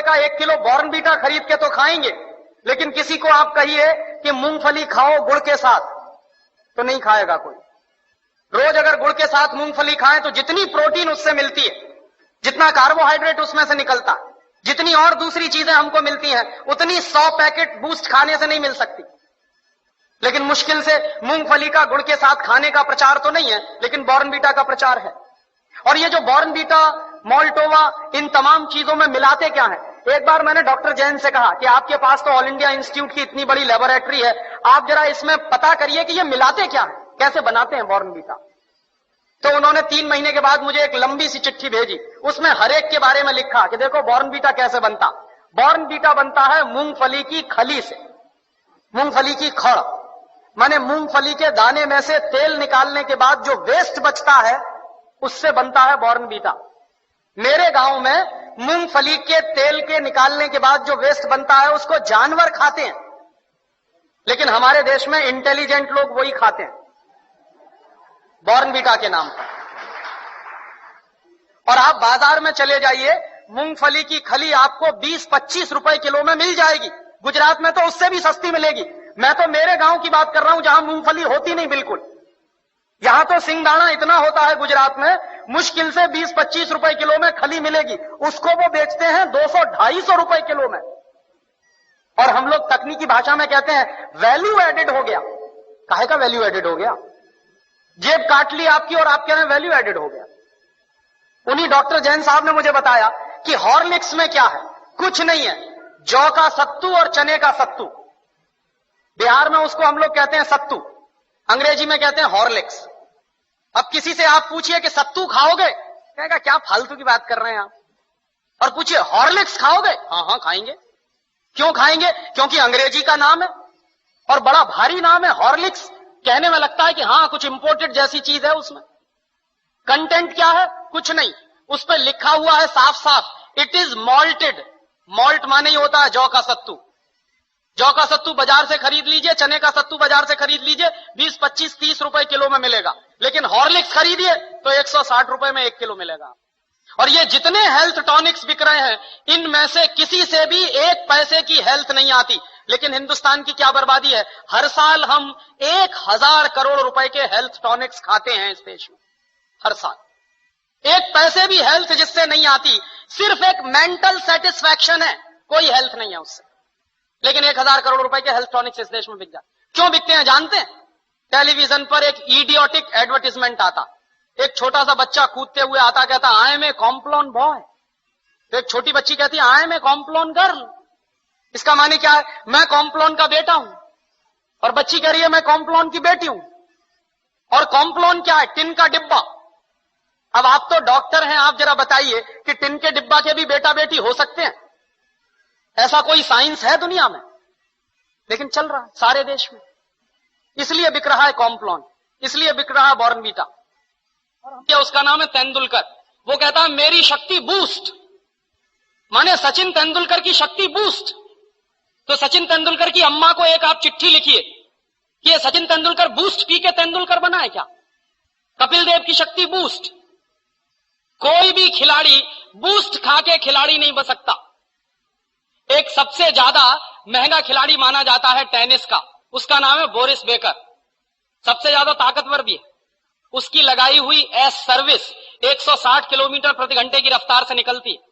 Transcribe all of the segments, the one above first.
रुपए का 1 kilo Bournvita खरीद के तो खाएंगे, लेकिन किसी को आप कहिए कि मूंगफली खाओ गुड़ के साथ, तो नहीं खाएगा कोई। रोज अगर गुड़ के साथ मूंगफली खाएं तो जितनी प्रोटीन उससे मिलती है, जितना कार्बोहाइड्रेट उसमें से निकलता है, जितनी और दूसरी चीजें हमको मिलती हैं, उतनी 100 पैकेट बूस्ट खाने से नहीं मिल सकती। लेकिन मुश्किल से मूंगफली का गुड़ के साथ खाने का प्रचार तो नहीं है, लेकिन बॉर्नवीटा का प्रचार है। और ये जो बॉर्नवीटा, मोल्टोवा, इन तमाम चीजों में मिलाते क्या है? एक बार मैंने डॉक्टर जैन से कहा कि आपके पास तो ऑल इंडिया इंस्टीट्यूट की इतनी बड़ी लेबोरेटरी है, आप जरा इसमें पता करिए कि ये मिलाते क्या है, कैसे बनाते हैं बॉर्नवीटा। तो उन्होंने 3 महीने के बाद मुझे एक लंबी सी चिट्ठी भेजी, उसमें हर एक के बारे में लिखा कि देखो बॉर्नवीटा कैसे बनता। बॉर्नवीटा बनता है मूंगफली की खली से, मूंगफली की खड़, माने मूंगफली के दाने में से तेल निकालने के बाद जो वेस्ट बचता है उससे बनता है बॉर्नवीटा। मेरे गांव में मूंगफली के तेल के निकालने के बाद जो वेस्ट बनता है उसको जानवर खाते हैं, लेकिन हमारे देश में इंटेलिजेंट लोग वही खाते हैं बॉर्नवीटा के नाम पर। और आप बाजार में चले जाइए, मूंगफली की खली आपको 20-25 रुपए किलो में मिल जाएगी। गुजरात में तो उससे भी सस्ती मिलेगी। मैं तो मेरे गांव की बात कर रहा हूं जहां मूंगफली होती नहीं बिल्कुल। यहां तो सिंगदाना इतना होता है गुजरात में, मुश्किल से 20-25 रुपए किलो में खली मिलेगी, उसको वो बेचते हैं 200-250 रुपए किलो में। और हम लोग तकनीकी भाषा में कहते हैं वैल्यू एडेड हो गया। काहे का वैल्यू एडेड हो गया? जेब काट ली आपकी और आप कह रहे हैं वैल्यू एडेड हो गया। उन्हीं डॉक्टर जैन साहब ने मुझे बताया कि हॉर्लिक्स में क्या है, कुछ नहीं है, जौ का सत्तू और चने का सत्तू। बिहार में उसको हम लोग कहते हैं सत्तू, अंग्रेजी में कहते हैं हॉर्लिक्स। अब किसी से आप पूछिए कि सत्तू खाओगे, कहेगा क्या फालतू की बात कर रहे हैं आप। और पूछिए हॉर्लिक्स खाओगे, हाँ हाँ खाएंगे। क्यों खाएंगे? क्योंकि अंग्रेजी का नाम है और बड़ा भारी नाम है हॉर्लिक्स। कहने में लगता है कि हाँ कुछ इंपोर्टेड जैसी चीज है उसमें। कंटेंट क्या है? कुछ नहीं, उस पर लिखा हुआ है साफ साफ, इट इज मॉल्टेड। मॉल्ट माने ही होता है जौ का सत्तू। जौ का सत्तू बाजार से खरीद लीजिए, चने का सत्तू बाजार से खरीद लीजिए, 20-25-30 रुपए किलो में मिलेगा। लेकिन हॉर्लिक्स खरीदिए तो 160 रुपए में 1 किलो मिलेगा। और ये जितने हेल्थ टॉनिक्स बिक रहे हैं, इनमें से किसी से भी 1 पैसे की हेल्थ नहीं आती। लेकिन हिंदुस्तान की क्या बर्बादी है, हर साल हम 1000 करोड़ रुपए के हेल्थ टॉनिक्स खाते हैं इस देश में, हर साल। 1 पैसे भी हेल्थ जिससे नहीं आती, सिर्फ एक मेंटल सेटिस्फैक्शन है, कोई हेल्थ नहीं है उससे। लेकिन 1000 करोड़ रुपए के हेल्थ टॉनिक्स इस देश में बिक जाते। क्यों बिकते हैं जानते हैं? टेलीविजन पर एक इडियोटिक एडवर्टीजमेंट आता, एक छोटा सा बच्चा कूदते हुए आता, कहता I am a Complan boy. तो एक छोटी बच्ची कहती है I am a Complan girl. इसका माने क्या है? मैं कॉम्प्लॉन का बेटा हूं। और बच्ची कह रही है मैं कॉम्प्लॉन की बेटी हूं। और कॉम्प्लॉन क्या है? टिन का डिब्बा। अब आप तो डॉक्टर हैं, आप जरा बताइए कि टिन के डिब्बा के भी बेटा बेटी हो सकते हैं? ऐसा कोई साइंस है दुनिया में? लेकिन चल रहा है सारे देश में। इसलिए बिक रहा है कॉम्प्लॉन, इसलिए बिक रहा है बॉर्नवीटा। और उसका नाम है तेंदुलकर। वो कहता है मेरी शक्ति बूस्ट, माने सचिन तेंदुलकर की शक्ति बूस्ट। तो सचिन तेंदुलकर की अम्मा को एक आप चिट्ठी लिखिए कि ये सचिन तेंदुलकर बूस्ट पी के तेंदुलकर बना है क्या? कपिल देव की शक्ति बूस्ट। कोई भी खिलाड़ी बूस्ट खा के खिलाड़ी नहीं बन सकता। एक सबसे ज्यादा महंगा खिलाड़ी माना जाता है टेनिस का, उसका नाम है बोरिस बेकर। सबसे ज्यादा ताकतवर भी है। उसकी लगाई हुई एस सर्विस 160 किलोमीटर प्रति घंटे की रफ्तार से निकलती है।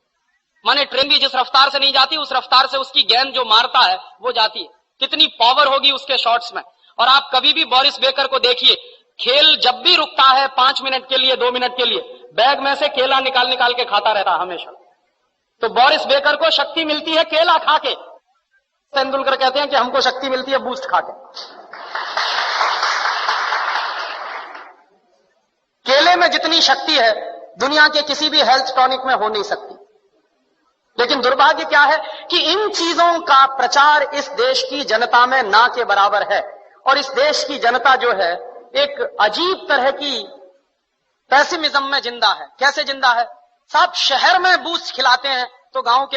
माने ट्रेन भी जिस रफ्तार से नहीं जाती, उस रफ्तार से उसकी गेंद जो मारता है वो जाती है। कितनी पावर होगी उसके शॉट्स में। और आप कभी भी बोरिस बेकर को देखिए, खेल जब भी रुकता है 5 मिनट के लिए, 2 मिनट के लिए, बैग में से केला निकाल निकाल के खाता रहता है हमेशा। तो बोरिस बेकर को शक्ति मिलती है केला खा के। तेंदुलकर कहते हैं कि हमको शक्ति मिलती है बूस्ट खा के। केले में जितनी शक्ति है दुनिया के किसी भी हेल्थ टॉनिक में हो नहीं सकती। लेकिन दुर्भाग्य क्या है कि इन चीजों का प्रचार इस देश की जनता में ना के बराबर है। और इस देश की जनता जो है एक अजीब तरह की पेसिमिज्म में जिंदा है। कैसे जिंदा है साहब? शहर में बूस्ट खिलाते हैं तो गांव के लोग